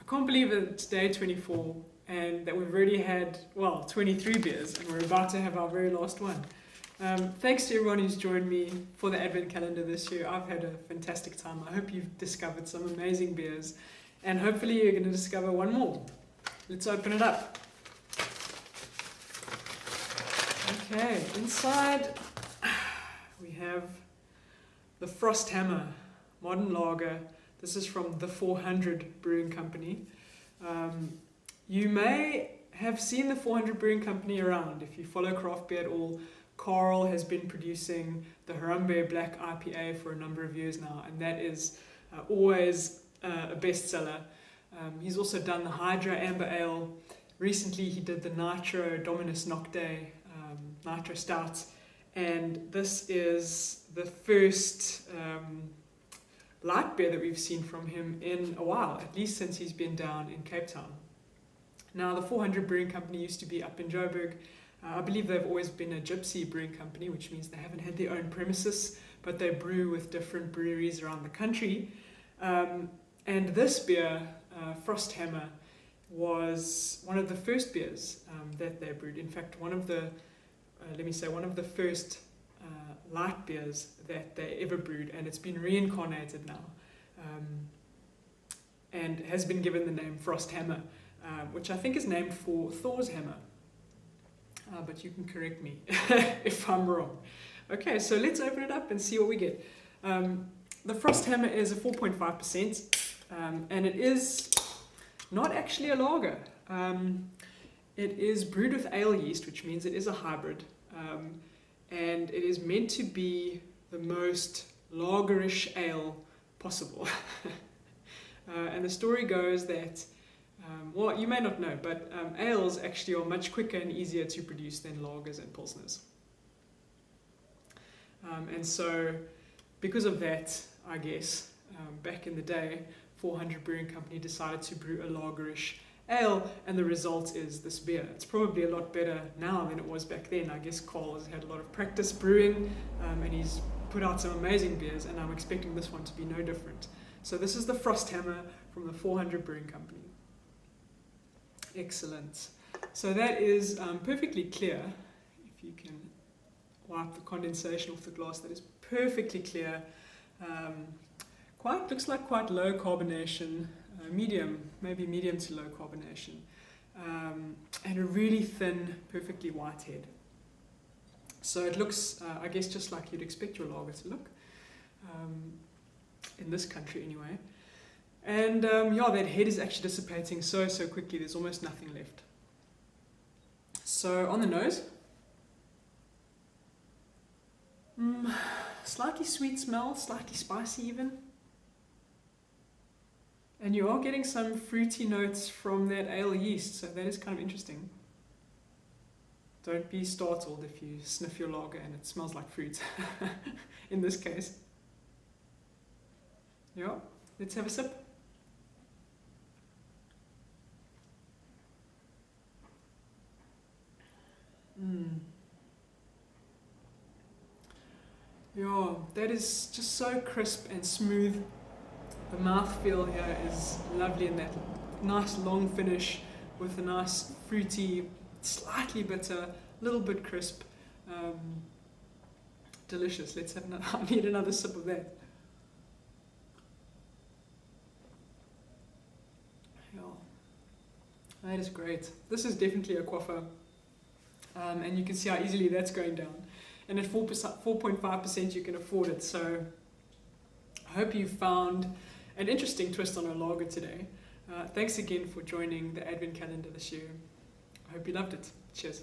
I can't believe it's day 24 and that we've already had, well, 23 beers and we're about to have our very last one. Thanks to everyone who's joined me for the Advent calendar this year. I've had a fantastic time. I hope you've discovered some amazing beers and hopefully you're going to discover one more. Let's open it up. Okay, inside we have the Frost Hammer Modern Lager. This is from the 400 Brewing Company. You may have seen the 400 Brewing Company around. If you follow craft beer at all, Carl has been producing the Harambe Black IPA for a number of years now, and that is always a bestseller. He's also done the Hydra Amber Ale. Recently he did the Nitro Dominus Nocte Nitro Stout, and this is the first light beer that we've seen from him in a while, at least since he's been down in Cape Town. Now, the 400 Brewing Company used to be up in Joburg. I believe they've always been a gypsy brewing company, which means they haven't had their own premises, but they brew with different breweries around the country. And this beer, Frost Hammer, was one of the first beers that they brewed. In fact, one of the first light beers that they ever brewed, and it's been reincarnated now, and has been given the name Frost Hammer, which I think is named for Thor's hammer. But you can correct me if I'm wrong. Okay, so let's open it up and see what we get. The Frost Hammer is a 4.5%, and it is not actually a lager. It is brewed with ale yeast, which means it is a hybrid, and it is meant to be the most lagerish ale possible. And the story goes that well, you may not know, but ales actually are much quicker and easier to produce than lagers and pilsners. And so, because of that, I guess, back in the day, 400 Brewing Company decided to brew a lagerish ale, and the result is this beer. It's probably a lot better now than it was back then. I guess Carl has had a lot of practice brewing, and he's put out some amazing beers, and I'm expecting this one to be no different. So this is the Frost Hammer from the 400 Brewing Company. Excellent. So that is perfectly clear. If you can wipe the condensation off the glass, that is perfectly clear. Looks like quite low carbonation, medium, maybe medium to low carbonation, and a really thin, perfectly white head. So it looks, I guess, just like you'd expect your lager to look, in this country anyway. And yeah, that head is actually dissipating so quickly, there's almost nothing left. So on the nose, slightly sweet smell, slightly spicy even. And you are getting some fruity notes from that ale yeast, so that is kind of interesting. Don't be startled if you sniff your lager and it smells like fruit, in this case. Yeah, let's have a sip. Yeah, that is just so crisp and smooth. The mouthfeel here is lovely in that nice long finish with a nice fruity, slightly bitter, little bit crisp. Delicious. Let's have another. I need another sip of that. Yeah, that is great. This is definitely a quaffer. And you can see how easily that's going down. And at 4.5% you can afford it. So I hope you found an interesting twist on our lager today. Thanks again for joining the Advent calendar this year. I hope you loved it. Cheers.